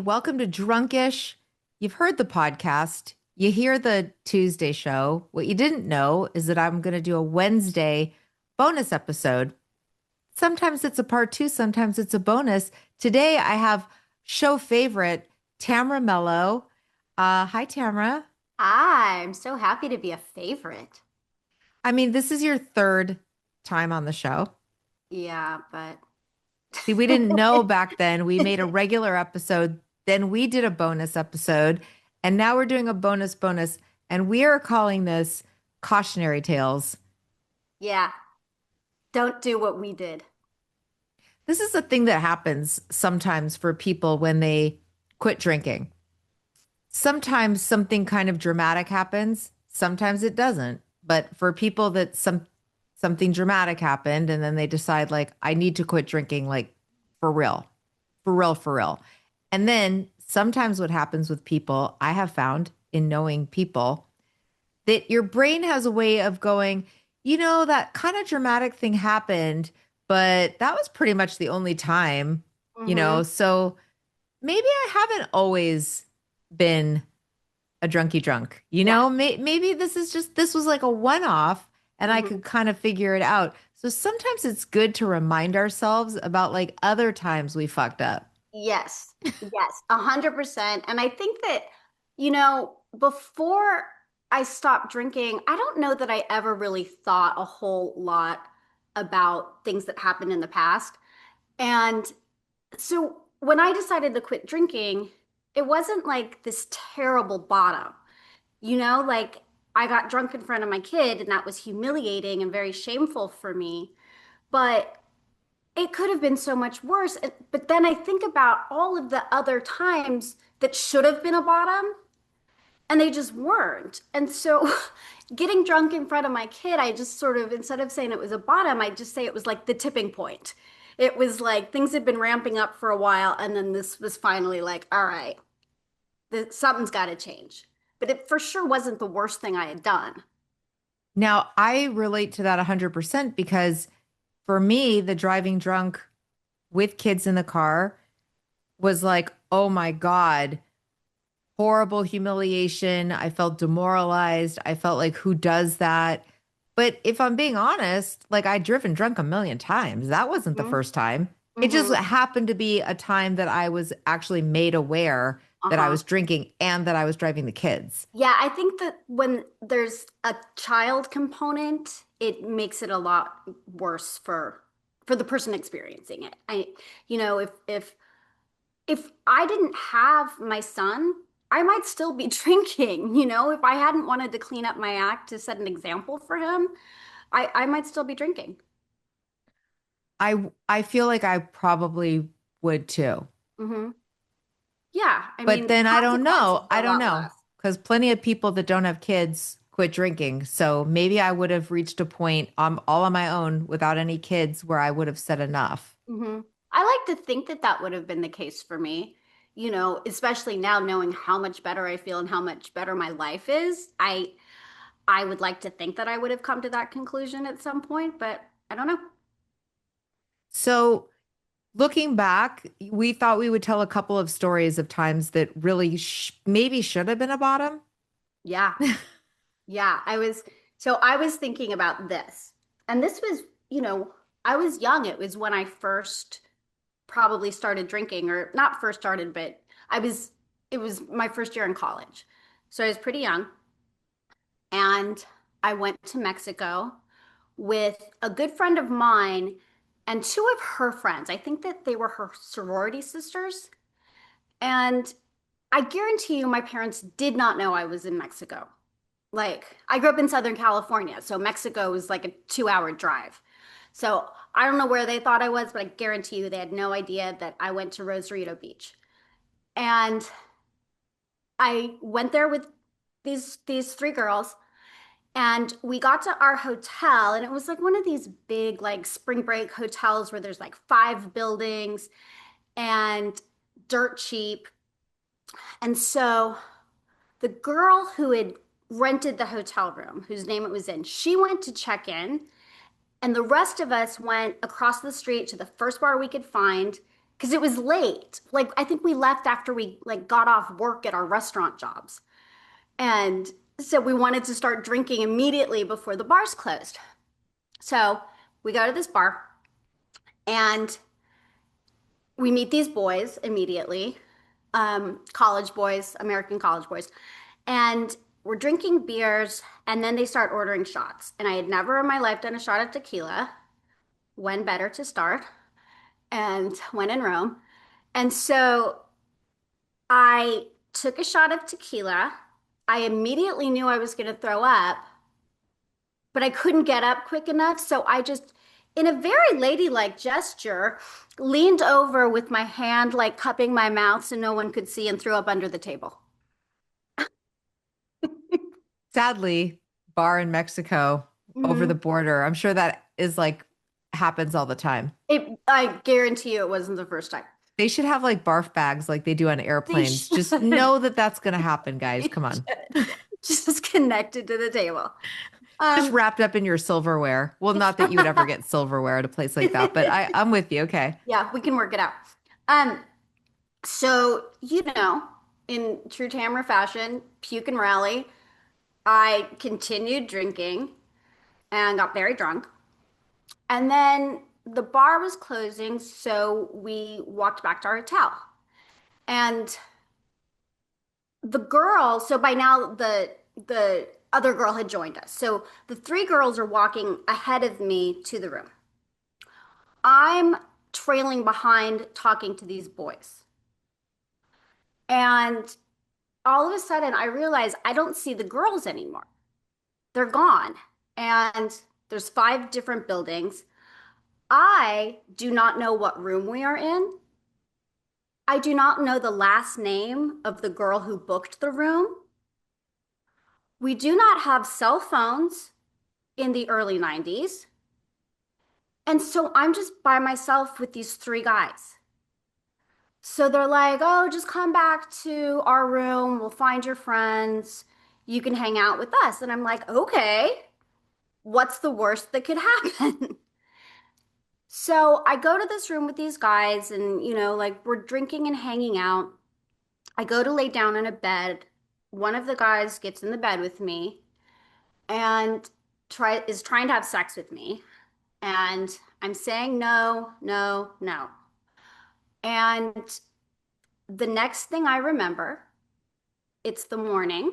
Welcome to Drunkish. You've heard the podcast. You hear the Tuesday show. What you didn't know is that I'm going to do a Wednesday bonus episode. Sometimes it's a part two, sometimes it's a bonus. Today I have show favorite Tamara Mello. Hi, Tamara. I'm so happy to be a favorite. I mean, this is your third time on the show. Yeah, but See, we didn't know back then. We made a regular episode, then we did a bonus episode, and now we're doing a bonus, and we are calling this Cautionary Tales. yeah, don't do what we did. This is a thing that happens sometimes for people when they quit drinking. Sometimes something kind of dramatic happens, sometimes it doesn't. But for people that something dramatic happened and then they decide like I need to quit drinking like for real. For real, for real. And then sometimes what happens with people, I have found in knowing people that your brain has a way of going, that kind of dramatic thing happened, but that was pretty much the only time. Hmm. So maybe I haven't always been a drunky drunk. Yeah. Maybe this was like a one off and I Hmm. could kind of figure it out. So sometimes it's good to remind ourselves about like other times we fucked up. Yes, yes, 100%. And I think that, before I stopped drinking, I don't know that I ever really thought a whole lot about things that happened in the past. And so when I decided to quit drinking, it wasn't like this terrible bottom. Like I got drunk in front of my kid, and that was humiliating and very shameful for me. But it could have been so much worse. But then I think about all of the other times that should have been a bottom, and they just weren't. And so getting drunk in front of my kid, I just sort of, instead of saying it was a bottom, I just say it was like the tipping point. It was like things had been ramping up for a while, and then this was finally like, all right, something's got to change. But it for sure wasn't the worst thing I had done. Now, I relate to that 100% because for me, the driving drunk with kids in the car was like, oh my God, horrible humiliation. I felt demoralized. I felt like, who does that? But if I'm being honest, like I'd driven drunk a million times. That wasn't the Hmm. first time. It just Hmm. happened to be a time that I was actually made aware that I Uh-huh. was drinking and that I was driving the kids. Yeah, I think that when there's a child component, it makes it a lot worse for the person experiencing it. If I didn't have my son, I might still be drinking, if I hadn't wanted to clean up my act to set an example for him, I might still be drinking. I feel like I probably would too. Hmm. Yeah, I But mean, the then I don't consequences know. are I a don't lot know. less. Because plenty of people that don't have kids quit drinking. So maybe I would have reached a point all on my own without any kids where I would have said enough. Hmm. I like to think that that would have been the case for me, especially now knowing how much better I feel and how much better my life is. I would like to think that I would have come to that conclusion at some point, but I don't know. So looking back, we thought we would tell a couple of stories of times that really maybe should have been a bottom. Yeah. Yeah, I was thinking about this. And this was, I was young. It was when I first probably started drinking, or not first started, but I was it was my first year in college. So I was pretty young, and I went to Mexico with a good friend of mine and two of her friends. I think that they were her sorority sisters. And I guarantee you my parents did not know I was in Mexico. Like, I grew up in Southern California, so Mexico is like a 2 hour drive. So I don't know where they thought I was, but I guarantee you they had no idea that I went to Rosarito Beach. And I went there with these three girls, and we got to our hotel, and it was like one of these big like spring break hotels where there's like five buildings and dirt cheap. And so the girl who had rented the hotel room, whose name it was in, she went to check in, and the rest of us went across the street to the first bar we could find. because it was late. Like I think we left after we like got off work at our restaurant jobs. And so we wanted to start drinking immediately before the bars closed. So we go to this bar and we meet these boys immediately, college boys, American college boys. And we're drinking beers and then they start ordering shots. And I had never in my life done a shot of tequila. When better to start? And when in Rome. And so I took a shot of tequila. I immediately knew I was going to throw up, but I couldn't get up quick enough. So I just, in a very ladylike gesture, leaned over with my hand like cupping my mouth so no one could see and threw up under the table. Sadly, bar in Mexico over the Mhm. border. I'm sure that is like happens all the time. I guarantee you it wasn't the first time. They should have like barf bags like they do on They airplanes. should. Just know that that's going to happen, guys. They Come on. should. Just connected to the table. Just Um, wrapped up in your silverware. Well, not that you would ever get silverware at a place like that, but I'm with you. Okay. yeah, we can work it out. Um, so, in true Tamara fashion, puke and rally, I continued drinking and got very drunk. And then the bar was closing, so we walked back to our hotel. And the girl, so by now the other girl had joined us. So the three girls are walking ahead of me to the room. I'm trailing behind talking to these boys. And all of a sudden I realize I don't see the girls anymore. They're gone. And there's five different buildings. I do not know what room we are in. I do not know the last name of the girl who booked the room. We do not have cell phones in the early 90s. And so I'm just by myself with these three guys. So they're like, oh, just come back to our room. We'll find your friends. You can hang out with us. And I'm like, okay, what's the worst that could happen? So I go to this room with these guys and, like we're drinking and hanging out. I go to lay down in a bed. One of the guys gets in the bed with me and is trying to have sex with me. And I'm saying no, no, no. And the next thing I remember, it's the morning.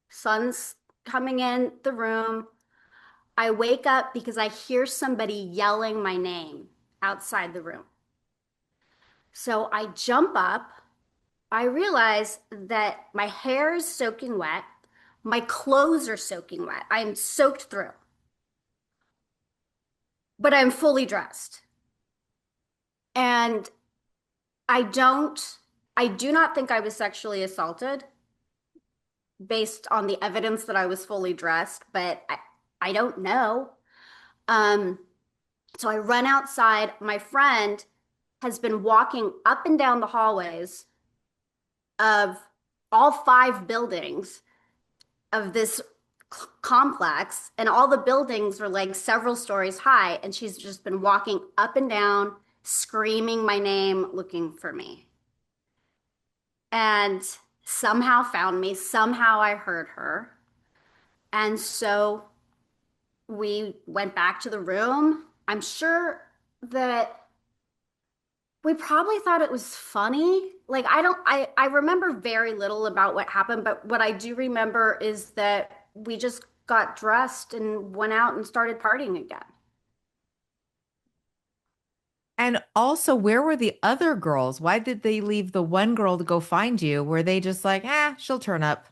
Sun's coming in the room. I wake up because I hear somebody yelling my name outside the room. So I jump up. I realize that my hair is soaking wet. My clothes are soaking wet. I am soaked through, but I'm fully dressed. And I don't, I do not think I was sexually assaulted based on the evidence that I was fully dressed, but I don't know. Um, so I run outside. My friend has been walking up and down the hallways of all five buildings of this complex, and all the buildings are like several stories high, and she's just been walking up and down, screaming my name, looking for me. And somehow found me. Somehow I heard her. And so we went back to the room. I'm sure that we probably thought it was funny. Like I remember very little about what happened, but what I do remember is that we just got dressed and went out and started partying again. And also, where were the other girls? Why did they leave the one girl to go find you? Were they just like, she'll turn up?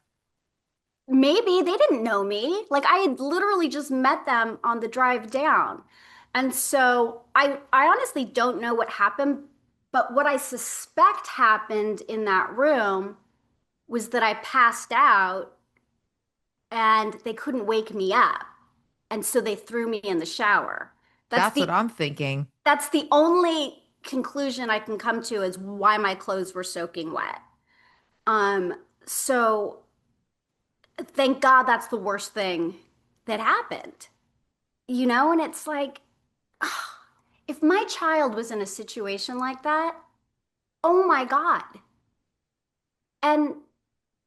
Maybe they didn't know me. Like I had literally just met them on the drive down. And so I honestly don't know what happened, but what I suspect happened in that room was that I passed out and they couldn't wake me up. And so they threw me in the shower. That's That's what the I'm thinking. that's the only conclusion I can come to is why my clothes were soaking wet. Um, so thank God that's the worst thing that happened. And it's like if my child was in a situation like that, oh my God. And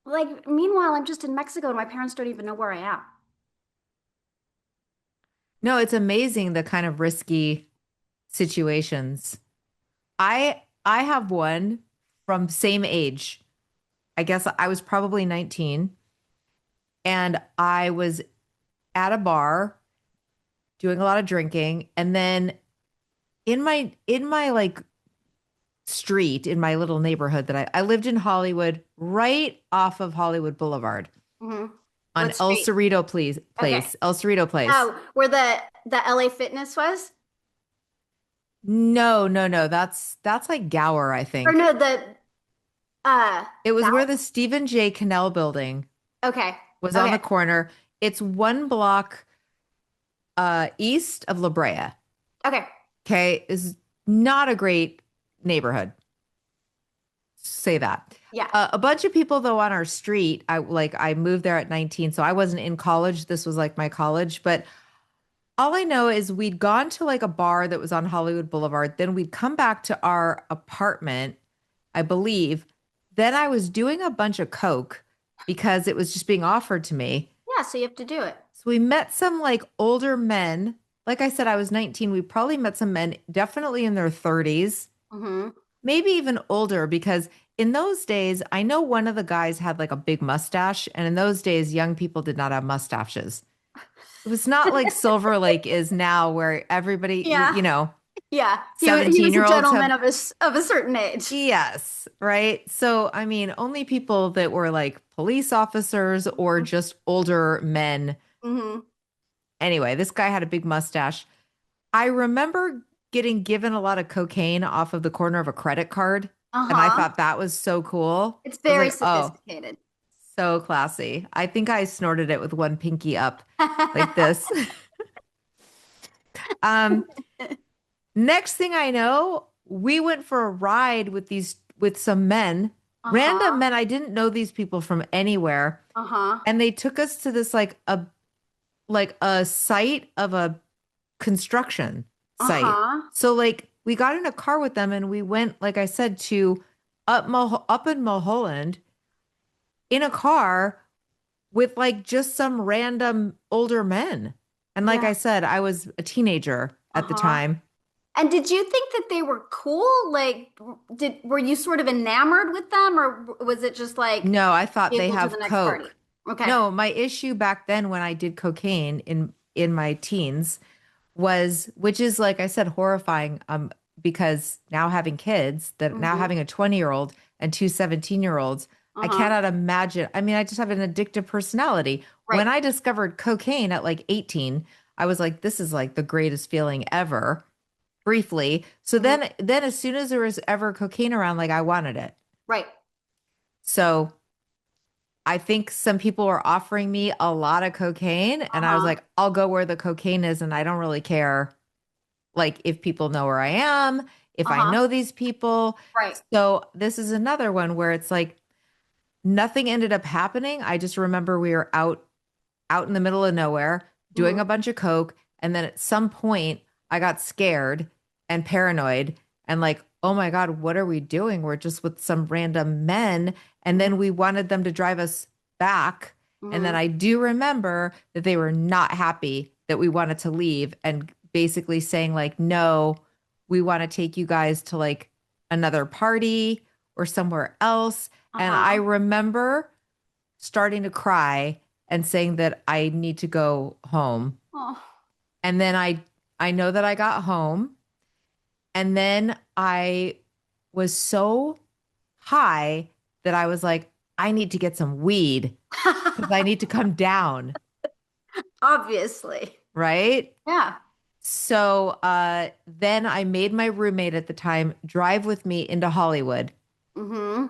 like, meanwhile, I'm just in Mexico and my parents don't even know where I am. No, it's amazing the kind of risky situations. I have one from same age. I guess I was probably 19 and I was at a bar doing a lot of drinking and then in my like street in my little neighborhood that I lived in Hollywood right off of Hollywood Boulevard Hmm. on What street? Okay. El Cerrito Place. Oh, where the LA Fitness was? No, no, no. That's like Gower, I Or think. no, the It was that where the Stephen J. Cannell building okay. was on Okay. the corner. It's one block east of La Brea. Okay. Okay, is not a great neighborhood. Say that. Yeah. A bunch of people though on our street. I moved there at 19, so I wasn't in college. This was like my college, but all I know is we'd gone to like a bar that was on Hollywood Boulevard. Then we'd come back to our apartment, I believe. Then I was doing a bunch of coke because it was just being offered to me. Yeah, so you have to do it. So we met some like older men. Like I said, I was 19. We probably met some men definitely in their 30s, Hmm. maybe even older, because in those days, I know one of the guys had like a big mustache. And in those days, young people did not have mustaches. It was not like Silver Lake is now, where everybody, Yeah. you know, Yeah. He 17 was a year olds gentleman have, of a certain age. yes, right? So, I mean, only people that were like police officers or just older men. Hmm. Anyway, this guy had a big mustache. I remember getting given a lot of cocaine off of the corner of a credit card. And I Uh-huh. thought that was so cool. It's I was very like, oh, sophisticated. so classy. I think I snorted it with one pinky up like this. Um, Next thing I know, we went for a ride with some men, random Uh-huh. men. I didn't know these people from anywhere. Uh-huh. And they took us to this like a site of a construction site. Uh-huh. So like we got in a car with them and we went, like I said, to up in Mulholland in a car with like just some random older men. And like Yeah. I said, I was a teenager at the Uh-huh. time. And did you think that they were cool? Like, were you sort of enamored with them, or was it just like No, I thought they vehicle to the have next party? coke. Okay. No, my issue back then when I did cocaine in my teens was, which is like I said, horrifying, because now having kids, that now Hmm. having a 20-year-old and two 17-year-olds, I Uh-huh. cannot imagine. I mean, I just have an addictive personality. Right. When I discovered cocaine at like 18, I was like, this is like the greatest feeling ever, briefly. So Hmm. then as soon as there was ever cocaine around, like I wanted it. Right. So I think some people were offering me a lot of cocaine, and I was Uh-huh. like, I'll go where the cocaine is, and I don't really care, like, if people know where I am, if I Uh-huh. know these people. Right. So this is another one where it's like nothing ended up happening. I just remember we were out in the middle of nowhere doing Hmm. a bunch of coke, and then at some point I got scared and paranoid and like, oh my God, what are we doing? We're just with some random men. And Hmm. then we wanted them to drive us back. And then Hmm. I do remember that they were not happy that we wanted to leave and basically saying, like, no, we want to take you guys to like another party or somewhere else. And I Uh-huh. remember starting to cry and saying that I need to go home. Oh. And then I know that I got home and then I was so high that I was like, I need to get some weed because I need to come down, Obviously. right? Yeah. So then I made my roommate at the time drive with me into Hollywood Hmm.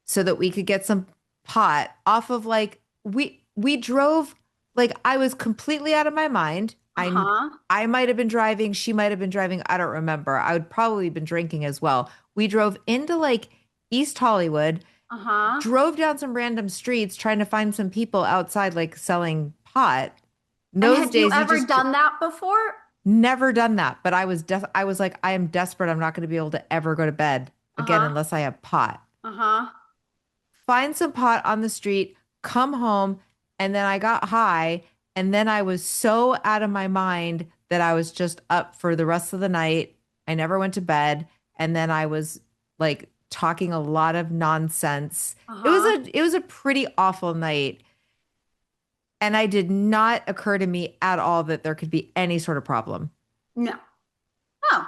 so that we could get some pot off of like we drove like I was completely out of my mind. Uh-huh. I might have been driving, she might have been driving, I don't remember. I would probably been drinking as well. We drove into like East Hollywood, Uh-huh. drove down some random streets trying to find some people outside like selling pot. In And those had you days you ever just done that before? Never done that, but I was like, I am desperate. I'm not going to be able to ever go to bed again Uh-huh. unless I have pot. Uh-huh. Find some pot on the street, come home, and then I got high, and then I was so out of my mind that I was just up for the rest of the night. I never went to bed, and then I was like talking a lot of nonsense. Uh-huh. It was a pretty awful night, and I did not occur to me at all that there could be any sort of problem. No. Oh,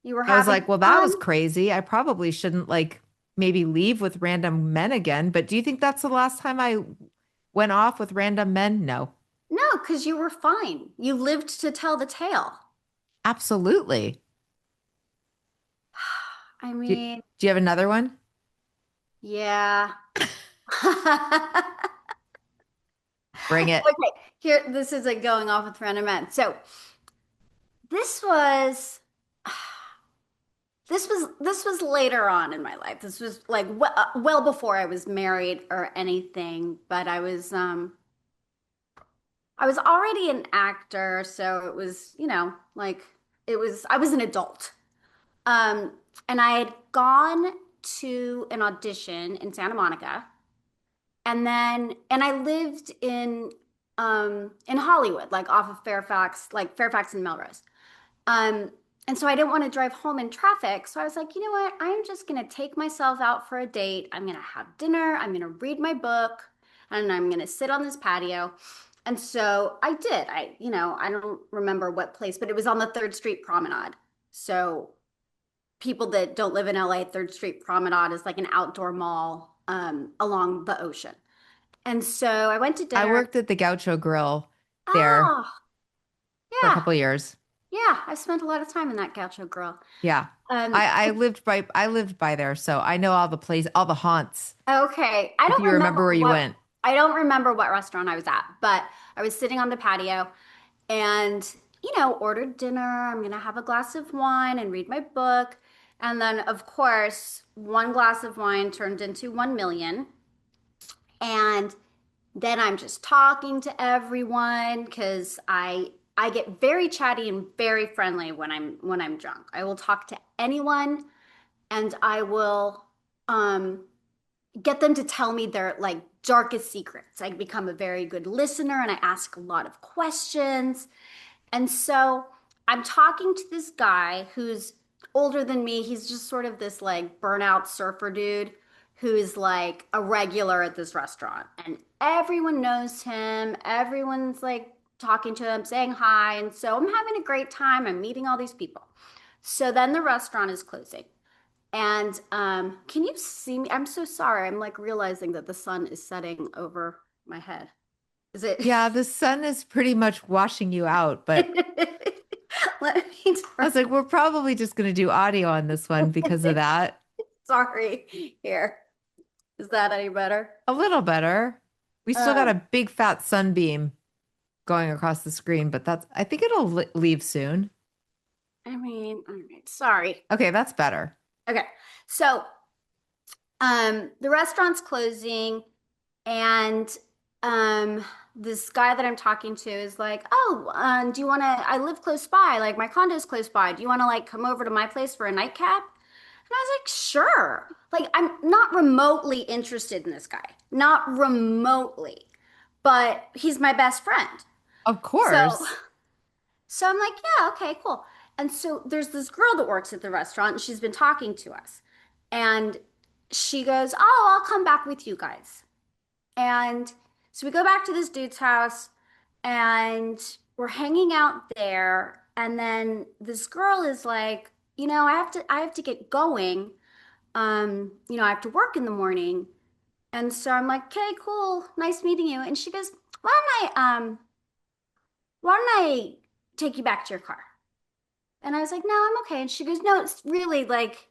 you were I was having like, well, that fun? was crazy. I probably shouldn't like maybe leave with random men again. But do you think that's the last time I went off with random men? No, No, because you were fine. You lived to tell the tale. absolutely. I Do, mean, do you have another one? yeah. Bring it. Okay, here, this is like going off with random men. So this was this was later on in my life. This was like well before I was married or anything, but I was already an actor, so it was, like I was an adult. Um, and I had gone to an audition in Santa Monica, and I lived in Hollywood, like off of Fairfax, like Fairfax and Melrose. Um, and so I didn't want to drive home in traffic. So I was like, you know what? I'm just going to take myself out for a date. I'm going to have dinner. I'm going to read my book and I'm going to sit on this patio. And so I did. I don't remember what place, but it was on the Third Street Promenade. So people that don't live in LA, Third Street Promenade is like an outdoor mall along the ocean. And so I went to I dinner. worked at the Gaucho Grill there Oh, for a yeah. couple of years. Yeah. I spent a lot of time in that Gaucho Grill. Yeah. Um, I lived by there, so I know all the haunts. Okay. If you remember where you went. I don't remember what restaurant I was at, but I was sitting on the patio and, ordered dinner. I'm gonna have a glass of wine and read my book. And then, of course, one glass of wine turned into 1 million. And then I'm just talking to everyone because I get very chatty and very friendly when I'm drunk. I will talk to anyone and I will get them to tell me their like darkest secrets. I become a very good listener and I ask a lot of questions. And so I'm talking to this guy who's older than me. He's just sort of this like burnout surfer dude who's like a regular at this restaurant. And everyone knows him. Everyone's like talking to him, saying hi. And so I'm having a great time. I'm meeting all these people. So then the restaurant is closing. And can you see me? I'm so sorry. I'm like realizing that the sun is setting over my head. Is it? Yeah, the sun is pretty much washing you out, but Let me I turn. was like, we're probably just going to do audio on this one because of that. Sorry. Here. Is that any better? A little better. We still got Um, a big fat sunbeam going across the screen, but I think it'll leave soon. I mean, all right. Sorry. Okay, that's better. Okay. So, the restaurant's closing, and this guy that I'm talking to is like, "Oh, do you want to? I live close by. Like my condo's close by. Do you want to like come over to my place for a nightcap?" And I was like, "Sure." Like I'm not remotely interested in this guy, not remotely, but he's my best friend. Of So, course. so I'm like, "Yeah, okay, cool." And so there's this girl that works at the restaurant, and she's been talking to us, and she goes, "Oh, I'll come back with you guys." And so we go back to this dude's house and we're hanging out there. And then this girl is like, I have to get going. I have to work in the morning. And so I'm like, okay, cool. Nice meeting you. And she goes, why don't I take you back to your car? And I was like, no, I'm okay. And she goes, no, it's really like,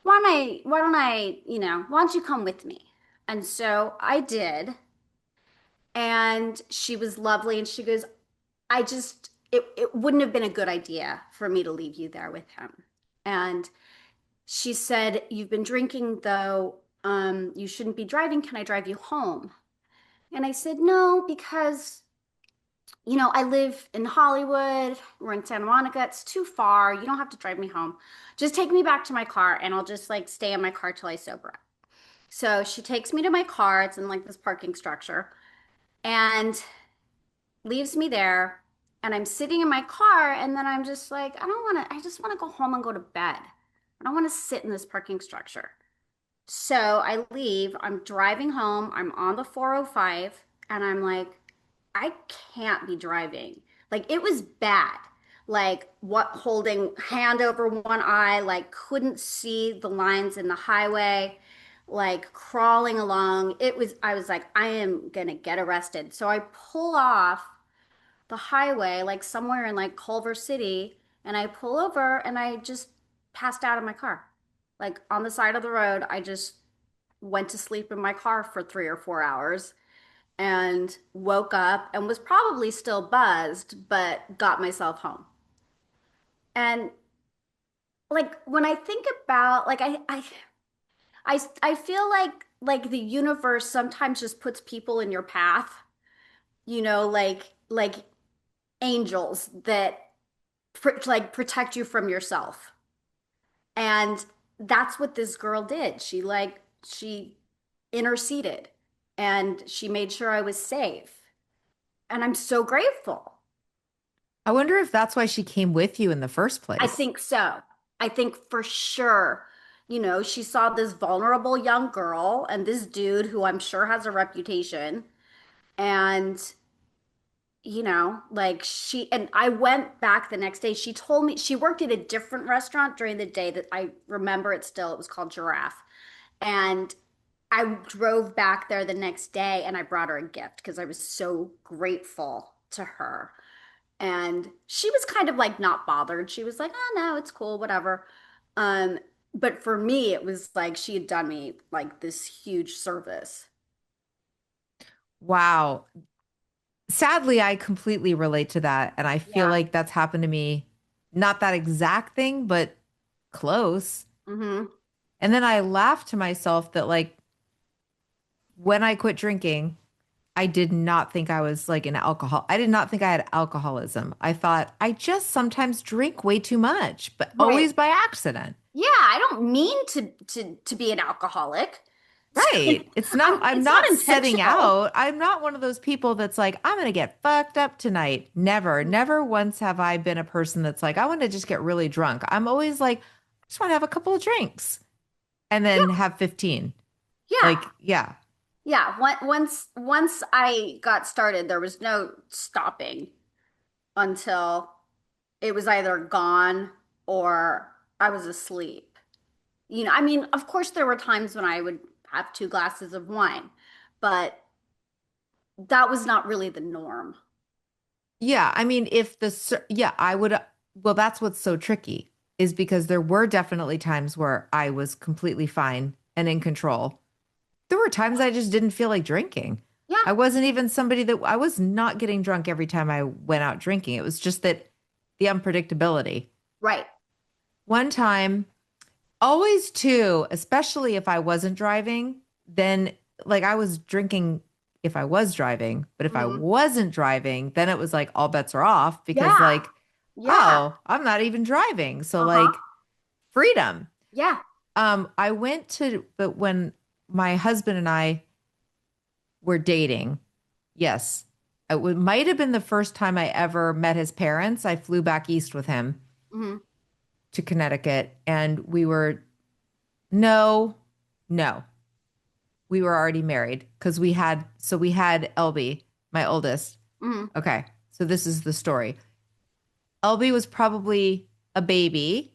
why don't you come with me? And so I did. And she was lovely. And she goes, it wouldn't have been a good idea for me to leave you there with him. And she said, you've been drinking though. You shouldn't be driving. Can I drive you home? And I said, no, because I live in Hollywood. We're in Santa Monica. It's too far. You don't have to drive me home. Just take me back to my car and I'll just like stay in my car till I sober up. So she takes me to my car. It's in like this parking structure and leaves me there. And I'm sitting in my car and then I'm just like, I don't want to, I just want to go home and go to bed. I don't want to sit in this parking structure. So I leave. I'm driving home. I'm on the 405 and I'm like, I can't be driving. Like it was bad. Like what holding hand over one eye, like couldn't see the lines in the highway, like crawling along. I was like, I am gonna get arrested. So I pull off the highway, like somewhere in like Culver City, and I pull over and I just passed out in my car. Like on the side of the road, I just went to sleep in my car for 3 or 4 hours and woke up and was probably still buzzed, but got myself home. And like when I think about like I feel like the universe sometimes just puts people in your path, like angels that like protect you from yourself. And that's what this girl did. She interceded and she made sure I was safe. And I'm so grateful. I wonder if that's why she came with you in the first I place. think so. I think for sure, she saw this vulnerable young girl and this dude who I'm sure has a reputation. And, like and I went back the next day. She told me she worked at a different restaurant during the day that I remember it still. It was called Giraffe. And I drove back there the next day and I brought her a gift because I was so grateful to her. And she was kind of like not bothered. She was like, "Oh no, it's cool, whatever." Um, but for me, it was like she had done me like this huge service. Wow. Sadly, I completely relate to that. And I feel Yeah. like that's happened to me. Not that exact thing, but close. Hmm. And then I laughed to myself that, like, when I quit drinking, I did not think I was like an alcohol. I did not think I had alcoholism. I thought I just sometimes drink way too much, but Right. always by accident. Yeah, I don't mean to be an alcoholic. So Right. I'm it's not not setting intentional. out. I'm not one of those people that's like, I'm going to get fucked up tonight. Never, never once have I been a person that's like, I want to just get really drunk. I'm always like, I just want to have a couple of drinks and then Yeah. have 15. Yeah. Like, yeah. Yeah. Once I got started, there was no stopping until it was either gone or I was asleep. I mean, of course, there were times when I would have 2 glasses of wine, but that was not really the norm. Yeah. I mean, yeah, I would, well, that's what's so tricky is because there were definitely times where I was completely fine and in control. There were times I just didn't feel like drinking. Yeah, I wasn't even somebody that I was not getting drunk every time I went out drinking. It was just that the unpredictability. right. One time, always two, especially if I wasn't driving, then like I was drinking if I was driving, but if I Hmm. wasn't driving, then it was like all bets are off because Yeah, like, yeah. oh, I'm not even driving. So Uh-huh. like freedom. Yeah. I went to, but when my husband and I were dating, yes, might have been the first time I ever met his parents. I flew back east with him Hmm. to Connecticut, and no, no, we were already married because we had LB, my oldest. Hmm. Okay, so this is the story. LB was probably a baby.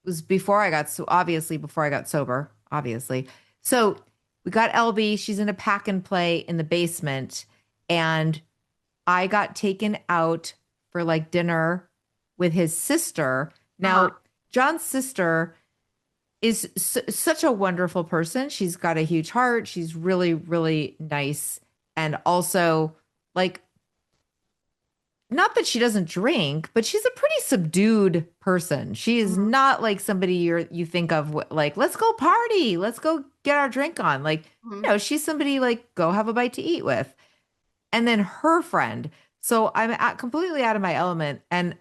It was before I got so obviously before I got sober, obviously. So we got LB. She's in a pack and play in the basement, and I got taken out for like dinner with his sister. Uh-huh. Now, John's sister is such a wonderful person. She's got a huge heart. She's really, really nice. And also, like, not that she doesn't drink, but she's a pretty subdued person. She is Hmm. not like somebody you think of like, let's go party, let's go get our drink on. Like, Hmm. she's somebody like go have a bite to eat with. And then her friend. So completely out of my element and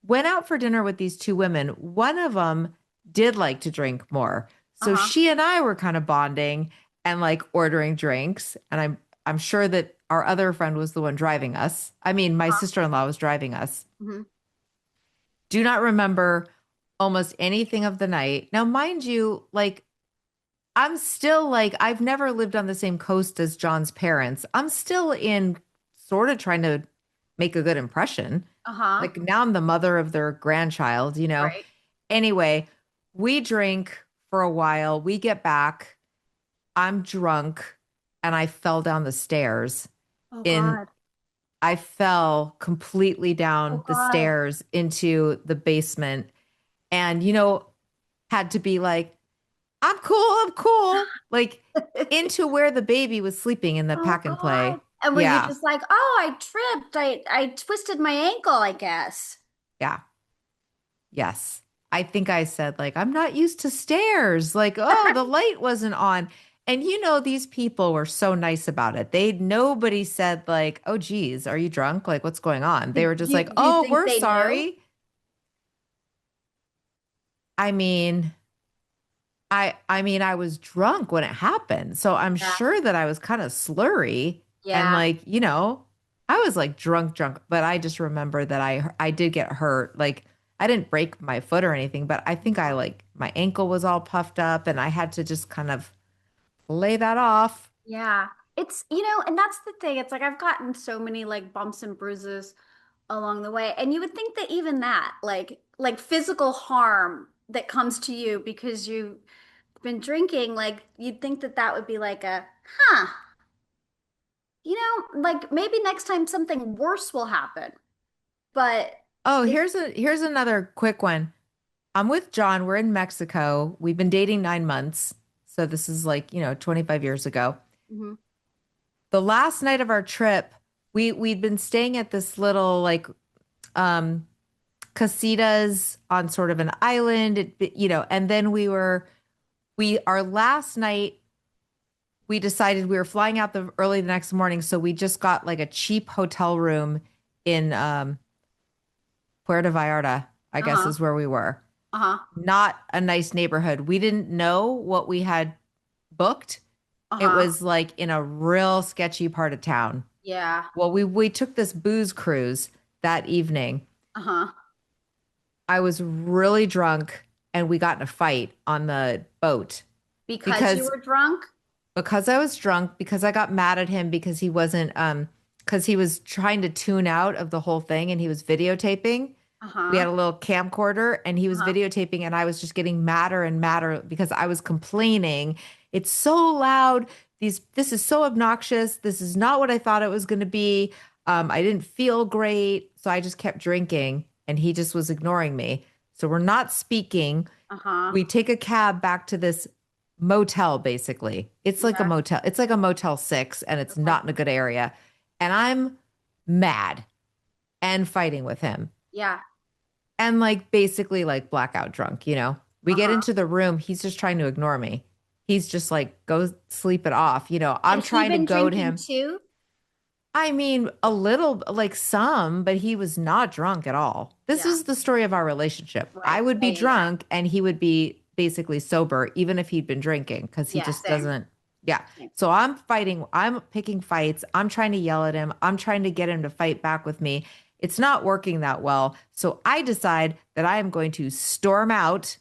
went out for dinner with these two women. One of them did like to drink more. So Uh-huh. she and I were kind of bonding and like ordering drinks. And I'm sure that our other friend was the one driving us. I mean, my Uh-huh. sister-in-law was driving us. Hmm. Do not remember almost anything of the night. Now, mind you, like I'm still like I've never lived on the same coast as John's parents. I'm still in sort of trying to make a good impression. Uh-huh. Like now I'm the mother of their grandchild, you know. Right. Anyway, we drink for a while. We get back. I'm drunk and I fell down the stairs Oh in God. I fell completely Oh down the God. stairs into the basement and had to be like I'm cool, I'm cool. Like into where the baby was sleeping in the Oh pack and God. play. And were you Yeah. just like, oh, I tripped. I twisted my ankle, I guess. Yeah. Yes. I think I said, like, I'm not used to stairs. Like, oh, the light wasn't on. And these people were so nice about it. Nobody said, like, oh, geez, are you drunk? Like, what's going on? They Did were just you like, do you oh, think we're they knew? sorry. I mean, I mean, I was drunk when it happened. So I'm Yeah. sure that I was kind of slurry and Yeah. like, I was like drunk, but I just remember that I did get hurt. Like I didn't break my foot or anything, but I think I Mhm. like my ankle was all puffed up and I had to just kind of lay that off. Yeah. It's, and that's the thing. It's like I've gotten so many like bumps and bruises along the way. And you would think that even that, like physical harm that comes to you because you've been drinking, like you'd think that that would be like a, huh, like maybe next time something worse will happen. But Oh, it's here's another quick one. I'm with John. We're in Mexico. We've been dating 9 months. So this is like, 25 years ago. mhm, The last night of our trip, we'd been staying at this little like um casitas on sort of an island, and then we our last night we decided we were flying out the early the next morning, so we just got like a cheap hotel room in Puerto Vallarta, I guess uh-huh, is where we were. uh-huh, Not a nice neighborhood. We didn't know what we had booked. It uh-huh. was like in a real sketchy part of town. Yeah, Well, we took this booze cruise that evening. uh-huh. I was really drunk and we got in a fight on the boat Because you because were drunk? I was drunk, because I got mad at him because he wasn't because he was trying to tune out of the whole thing and he was videotaping. We Uh-huh, had a little camcorder and he was uh-huh. videotaping and I was just getting madder and madder because I was complaining. It's so loud. This is so obnoxious. This is not what I thought it was going to be. I didn't feel great, so I just kept drinking and he just was ignoring me. So we're not speaking. Uh-huh. We take a cab back to this motel, basically. It's like a Yeah. motel. It's like a Motel 6 and it's Okay. not in a good area. And I'm mad and fighting with him Yeah. and like basically like blackout drunk, We get Uh-huh. into the room, he's just trying to ignore me. He's just like, go sleep it off. I'm Had he trying to been goad drinking him. too? I mean, a little, like some, but he was not drunk at all. This Yeah. is the story of our relationship. I Right. would Yeah, be yeah, yeah. drunk and he would be basically sober, even if he'd been drinking, because he Yeah, just same. doesn't. Yeah. Same. So I'm fighting, I'm picking fights. I'm trying to yell at him. I'm trying to get him to fight back with me. It's not working that well. So I decide that I am going to storm out.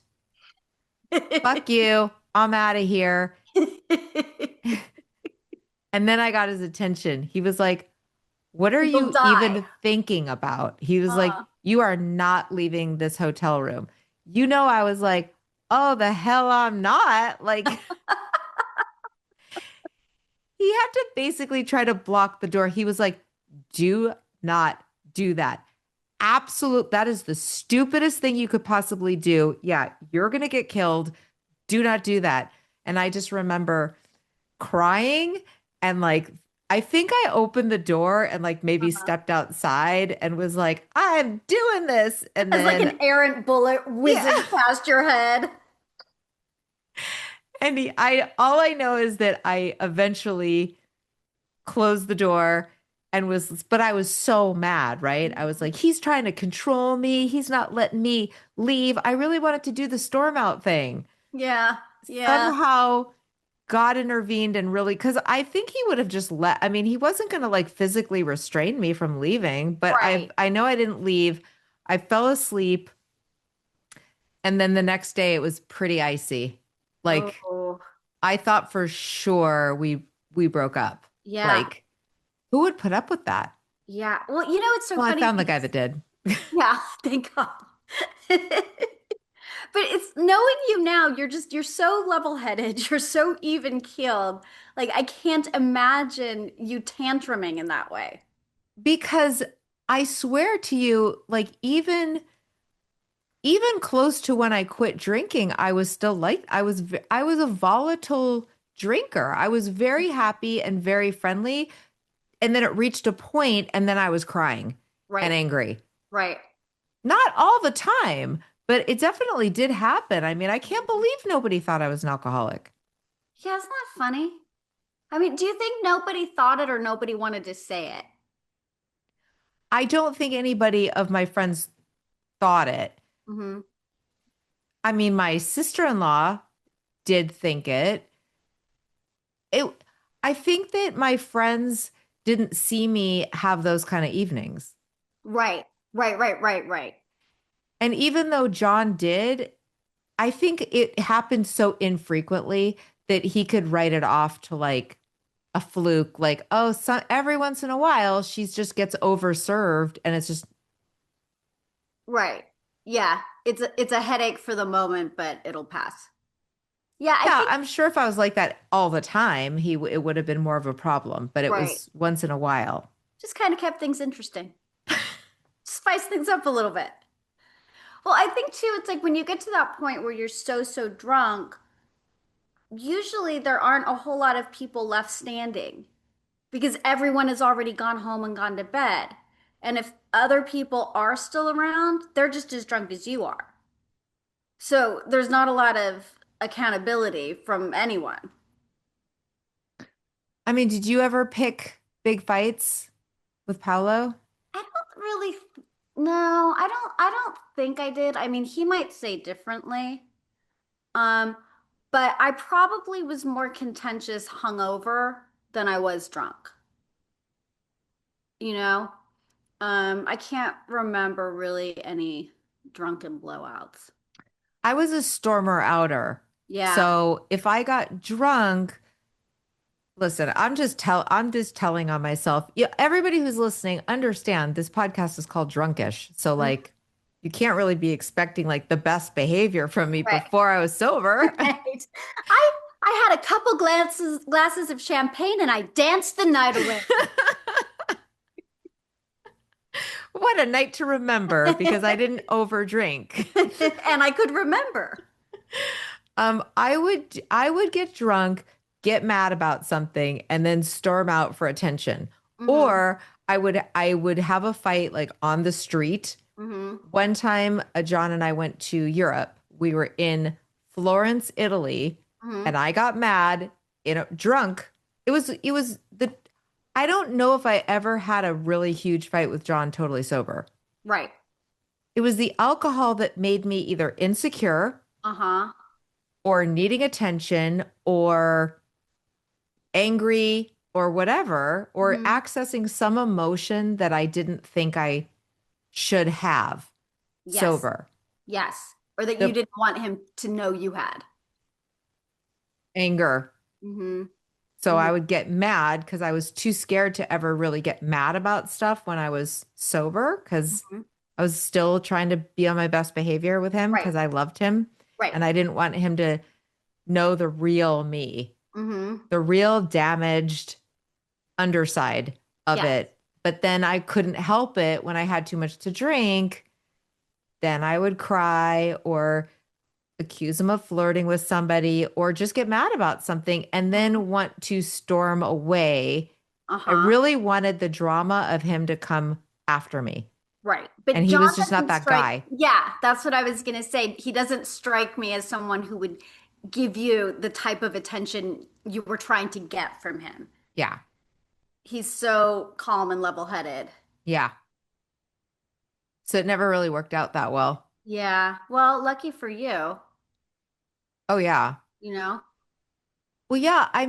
Fuck you. I'm out of here. And then I got his attention. He was like, what are You'll you die. even thinking about? He was like, Uh-huh. you are not leaving this hotel room. I was like, oh, the hell I'm not. Like, he had to basically try to block the door. He was like, do not do that. Absolute. That is the stupidest thing you could possibly do. Yeah, you're going to get killed. Do not do that. And I just remember crying and like I think I opened the door and like maybe Uh-huh. stepped outside and was like, I'm doing this. And It's like then an errant bullet yeah. whizzing past your head. And I all I know is that I eventually closed the door but I was so mad, right? I was like, he's trying to control me. He's not letting me leave. I really wanted to do the storm out thing. Yeah. Yeah. Somehow God intervened and really, because I think he would have just I mean, he wasn't going to like physically restrain me from leaving, but Right. I know I didn't leave. I fell asleep. And then the next day it was pretty icy. Like Oh, I thought for sure we broke up. yeah. Like who would put up with that? Yeah. Well, it's so Well, I funny found the guy because, that did. yeah, thank God. But it's knowing you now, you're so level-headed, you're so even-keeled. Like I can't imagine you tantruming in that way. Because I swear to you, like even close to when I quit drinking, I was still like I was a volatile drinker. I was very happy and very friendly, and then it reached a point and then I was crying and Right. angry. Right. Not all the time, but it definitely did happen. I mean, I can't believe nobody thought I was an alcoholic. Yeah, isn't that funny? I mean, do you think nobody thought it or nobody wanted to say it? I don't think anybody of my friends thought it. Hmm. I mean, my sister-in-law did think it. It I think that my friends didn't see me have those kind of evenings. Right. Right, right, right, right. And even though John did, I think it happened so infrequently that he could write it off to like a fluke, like, oh, every once in a while she just gets overserved and it's just, Right. Yeah. It's a headache for the moment, but it'll pass. Yeah, I yeah, think I'm sure if I was like that all the time, it would have been more of a problem, but it right. was once in a while. Just kind of kept things interesting. Spice things up a little bit. Well, I think too, it's like when you get to that point where you're so drunk, usually there aren't a whole lot of people left standing because everyone has already gone home and gone to bed. And if other people are still around, they're just as drunk as you are. So there's not a lot of accountability from anyone. I mean, did you ever pick big fights with Paolo? I don't really, no, I don't think I did. I mean, he might say differently. Um, but I probably was more contentious hungover than I was drunk, you know? I can't remember really any drunken blowouts. I was a stormer outer. Yeah. So if I got drunk, listen, I'm just telling on myself. Yeah, everybody who's listening, understand this podcast is called Drunkish. So Mhm. like you can't really be expecting like the best behavior from me Right. before I was sober. Right. I had a couple glasses of champagne and I danced the night away. What a night to remember because I didn't overdrink. And I could remember. I would get drunk, get mad about something, and then storm out for attention. Hmm. Or I would have a fight like on the street. Hmm. One time, John and I went to Europe. We were in Florence, Italy, Hmm. and I got mad, drunk. It was the I don't know if I ever had a really huge fight with John totally sober. Right. It was the alcohol that made me either insecure Uh-huh. or needing attention or angry or whatever, or Hmm. accessing some emotion that I didn't think I should have Yes. sober. Yes. Or that you The didn't want him to know you had. anger. Hmm. So Hmm. I would get mad because I was too scared to ever really get mad about stuff when I was sober because Hmm. I was still trying to be on my best behavior with him Right. because I loved him Right. and I didn't want him to know the real me, Hmm. the real damaged underside of Yes. it. But then I couldn't help it when I had too much to drink. Then I would cry or accuse him of flirting with somebody or just get mad about something and Hmm. then want to storm away. I Uh-huh. really wanted the drama of him to come after me. Right. And But he John was just not doesn't that strike, guy. yeah, that's what I was gonna say. He doesn't strike me as someone who would give you the type of attention you were trying to get from him. Yeah. he's so calm and level-headed. Yeah. So it never really worked out that well. Yeah. Well, lucky for you, Oh yeah. you know? Well, yeah, I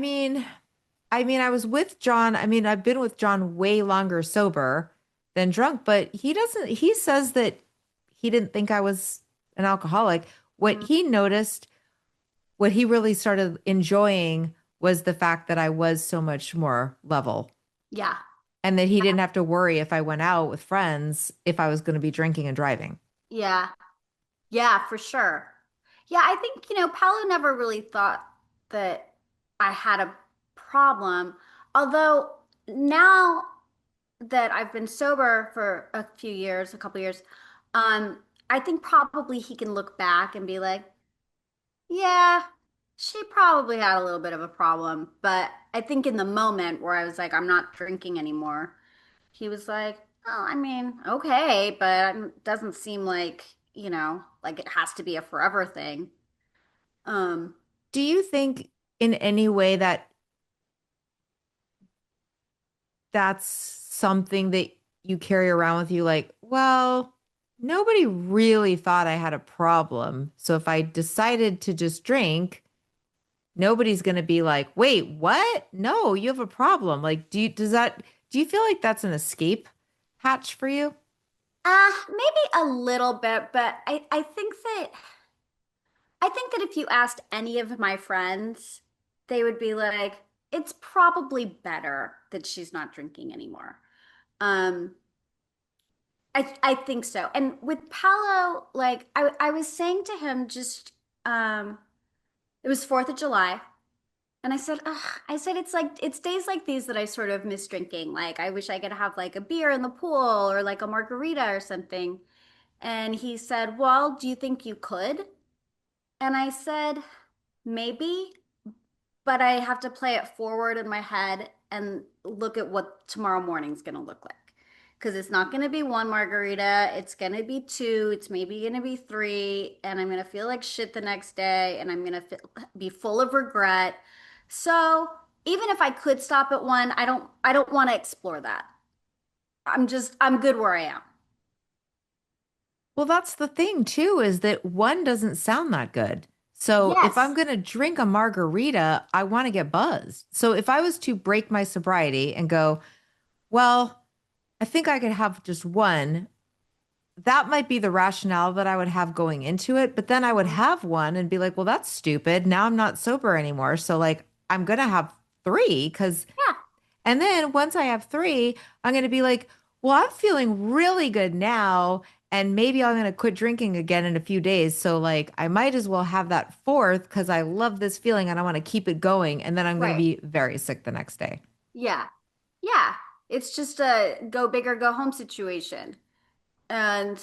was with John. I mean, I've been with John way longer sober than drunk, but he says that he didn't think I was an alcoholic. What Mhm. he noticed, what he really started enjoying was the fact that I was so much more level Yeah. and that he didn't have to worry if I went out with friends if I was going to be drinking and driving. Yeah. Yeah, for sure. Yeah, I think, Paolo never really thought that I had a problem. Although now that I've been sober for a few years, a couple years, um, I think probably he can look back and be like, yeah, she probably had a little bit of a problem. But I think in the moment where I was like, I'm not drinking anymore, he was like, oh, I mean, okay, but it doesn't seem like, like it has to be a forever thing. Um, Do you think in any way that that's something that you carry around with you like, well, nobody really thought I had a problem. So if I decided to just drink, nobody's going to be like, "Wait, what? No, you have a problem." Like, do you feel like that's an escape hatch for you? maybe a little bit, but I think that if you asked any of my friends, they would be like, it's probably better that she's not drinking anymore. Um, I think so. And with Paolo, like I was saying to him just it was 4th of July. And I said, ugh, I said it's days like these that I sort of miss drinking. Like I wish I could have like a beer in the pool or like a margarita or something. And he said, well, do you think you could? And I said, maybe, but I have to play it forward in my head and look at what tomorrow morning's going to look like. Because it's not going to be one margarita, it's going to be two, it's maybe going to be three, and I'm going to feel like shit the next day, and I'm going to be full of regret. So even if I could stop at one, I don't want to explore that. I'm good where I am. Well, that's the thing too, is that one doesn't sound that good. So if I'm Yes. going to drink a margarita, I want to get buzzed. So if I was to break my sobriety and go, well, I think I could have just one, that might be the rationale that I would have going into it. But then I would Mhm. have one and be like, well, that's stupid. Now I'm not sober anymore. So, like, I'm going to have three because, Yeah. and then once I have three, I'm going to be like, well, I'm feeling really good now. And maybe I'm going to quit drinking again in a few days. So, like, I might as well have that fourth because I love this feeling and I want to keep it going. And then I'm going to Right. be very sick the next day. Yeah. Yeah. It's just a go big or go home situation. And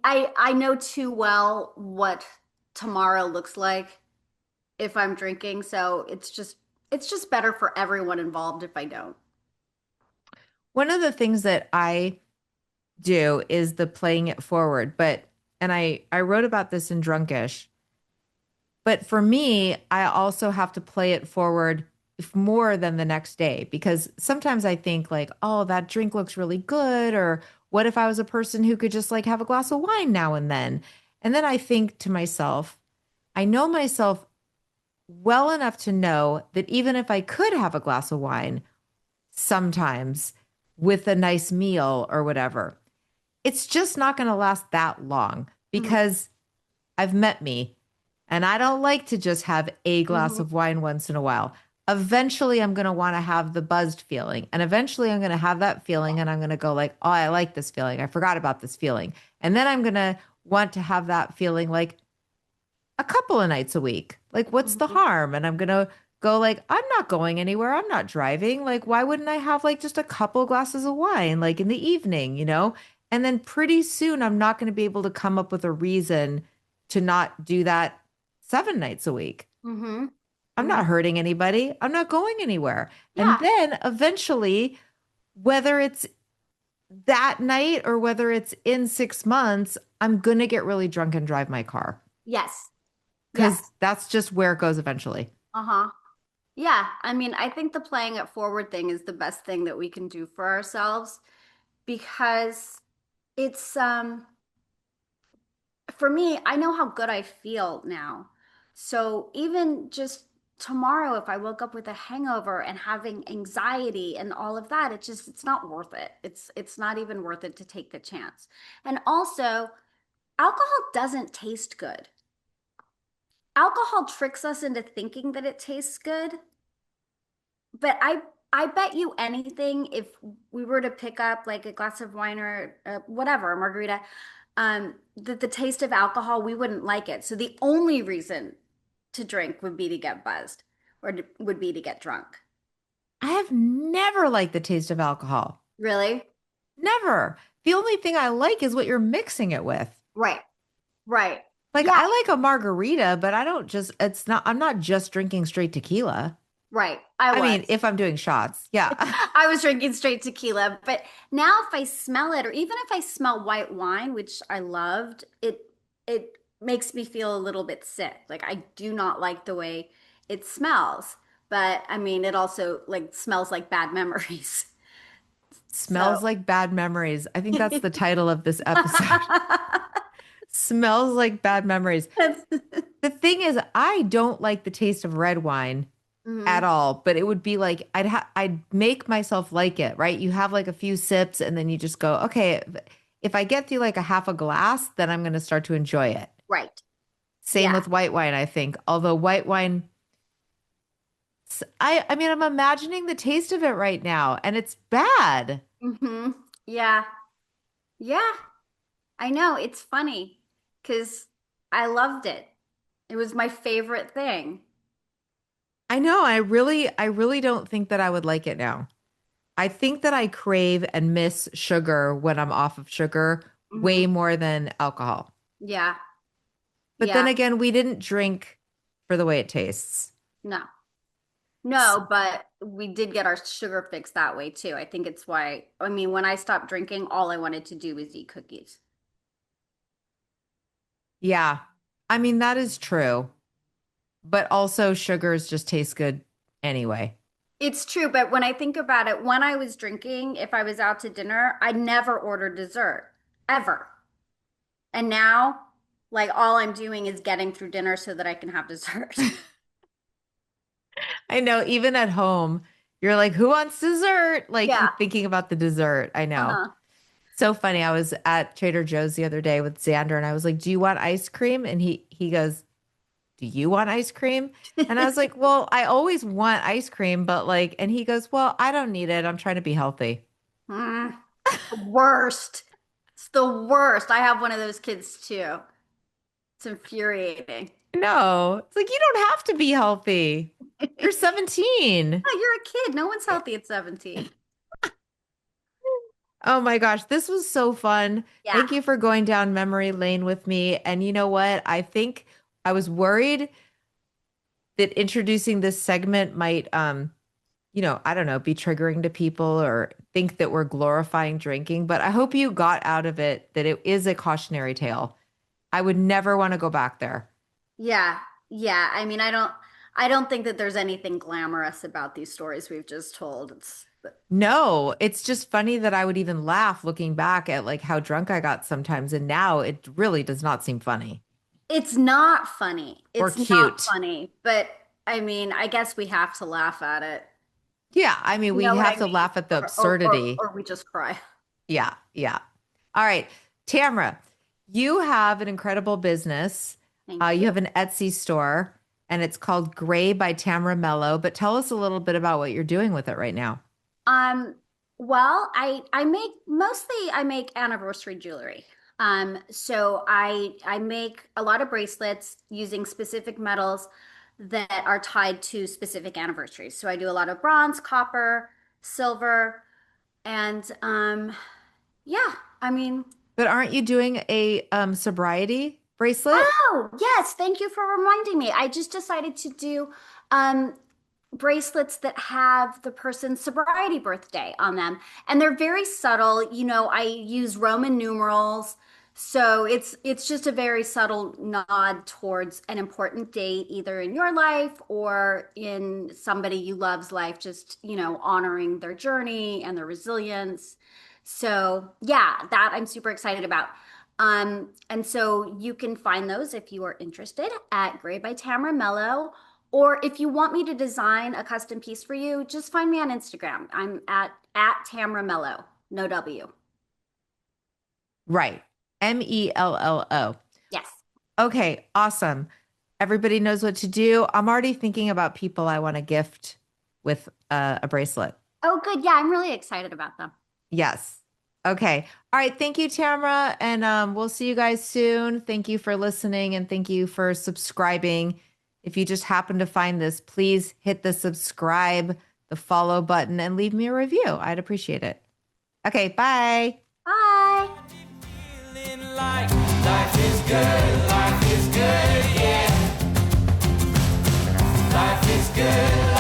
I know too well what tomorrow looks like if I'm drinking, so it's just better for everyone involved if I don't. One of the things that I do is the playing it forward. And I wrote about this in Drunkish. But for me, I also have to play it forward if more than the next day because sometimes I think like, oh, that drink looks really good. Or what if I was a person who could just like have a glass of wine now and then? And then I think to myself, I know myself well enough to know that even if I could have a glass of wine sometimes with a nice meal or whatever, it's just not going to last that long Hmm. because I've met me and I don't like to just have a glass Hmm. of wine once in a while. Eventually, I'm going to want to have the buzzed feeling. And eventually, I'm going to have that feeling and I'm going to go like, oh, I like this feeling. I forgot about this feeling. And then I'm going to want to have that feeling like a couple of nights a week. Like, what's the Hmm. harm? And I'm going to go like, I'm not going anywhere. I'm not driving. Like, why wouldn't I have like just a couple glasses of wine like in the evening, you know? And then pretty soon I'm not going to be able to come up with a reason to not do that 7 nights a week. Hmm. I'm Hmm. not hurting anybody. I'm not going anywhere. And Yeah. then eventually, whether it's that night or whether it's in 6 months, I'm going to get really drunk and drive my car Yes. because Yes. that's just where it goes eventually. Uh-huh. Yeah, I mean, I think the playing it forward thing is the best thing that we can do for ourselves because it's for me, I know how good I feel now. So even just tomorrow, if I woke up with a hangover and having anxiety and all of that, it's not worth it. It's not even worth it to take the chance. And also, alcohol doesn't taste good. Alcohol tricks us into thinking that it tastes good, but I bet you anything if we were to pick up like a glass of wine or whatever, a margarita, that the taste of alcohol, we wouldn't like it. So the only reason to drink would be to get buzzed would be to get drunk. I have never liked the taste of alcohol. Really? Never. The only thing I like is what you're mixing it with. Right. Right. Like Yeah, I like a margarita, but I don't just it's not I'm not just drinking straight tequila. right. I I mean, was. if I'm doing shots. Yeah. I was drinking straight tequila, but now if I smell it, or even if I smell white wine, which I loved, it makes me feel a little bit sick. Like I do not like the way it smells. But I mean, it also like smells like bad memories. So Smells like bad memories. I think that's the title of this episode. Smells like bad memories. The thing is, I don't like the taste of red wine at Mhm. all, but it would be like I'd make myself like it, right? You have like a few sips and then you just go, okay, if I get through like a half a glass, then I'm going to start to enjoy it. Right. Same Yeah. with white wine, I think. Although white wine, I mean, I'm imagining the taste of it right now and it's bad. Yeah. Yeah. I know. It's funny because I loved it. It was my favorite thing. I know, I really don't think that I would like it now. I think that I crave and miss sugar when I'm off of sugar way Hmm. more than alcohol. Yeah. But then Yeah. again, we didn't drink for the way it tastes. No. S- No, but we did get our sugar fix that way too. I think it's why, I mean, when I stopped drinking, all I wanted to do was eat cookies. Yeah. I mean, that is true. But also, sugars just taste good anyway. It's true, but when I think about it, when I was drinking, if I was out to dinner, I never ordered dessert, ever. And now, like, all I'm doing is getting through dinner so that I can have dessert. I know, even at home, you're like, who wants dessert? Like, you Yeah. thinking about the dessert. I know. Uh-huh. So funny. I was at Trader Joe's the other day with Xander and I was like, do you want ice cream? And he goes, do you want ice cream? And I was like, well, I always want ice cream, but like, and he goes, well, I don't need it. I'm trying to be healthy. Mm, the worst. It's the worst. I have one of those kids too. It's infuriating. No, it's like, you don't have to be healthy. You're 17. Oh, you're a kid. No one's healthy at 17. Oh my gosh, this was so fun. Yeah. Thank you for going down memory lane with me. And you know what? I think I was worried that introducing this segment might, I don't know, be triggering to people or think that we're glorifying drinking. But I hope you got out of it that it is a cautionary tale. I would never want to go back there. Yeah. Yeah. I mean, I don't think that there's anything glamorous about these stories we've just told. No, it's just funny that I would even laugh looking back at like how drunk I got sometimes. And now it really does not seem funny It's not funny. or It's not cute. funny, but I mean, I guess we have to laugh at it. Yeah, I mean, You we know what have I to mean? laugh at the Or, absurdity. or we just cry. Yeah, yeah. All right, Tamara, you have an incredible business. Thank You you. have an Etsy store, and it's called Gray by Tamara Mello. But tell us a little bit about what you're doing with it right now. Um, well, I make anniversary jewelry. So I make a lot of bracelets using specific metals that are tied to specific anniversaries. So I do a lot of bronze, copper, silver, and yeah, I mean, But aren't you doing a sobriety bracelet? oh, yes, thank you for reminding me. I just decided to do um bracelets that have the person's sobriety birthday on them. And they're very subtle. You know, I use Roman numerals So it's just a very subtle nod towards an important date, either in your life or in somebody you love's life, just, honoring their journey and their resilience. So yeah, that I'm super excited about. And so you can find those if you are interested at Gray by Tamara Mello. Or if you want me to design a custom piece for you, just find me on Instagram. I'm at Tamara Mello, no W. Right. Mello. Yes. Okay, awesome. Everybody knows what to do. I'm already thinking about people I want to gift with a bracelet. Oh, good. Yeah, I'm really excited about them. Yes. Okay. All right. Thank you, Tamara. And we'll see you guys soon. Thank you for listening and thank you for subscribing. If you just happen to find this, please hit the subscribe, the follow button, and leave me a review. I'd appreciate it. Okay. Bye. Bye. Feeling like life is good, yeah. Life is good.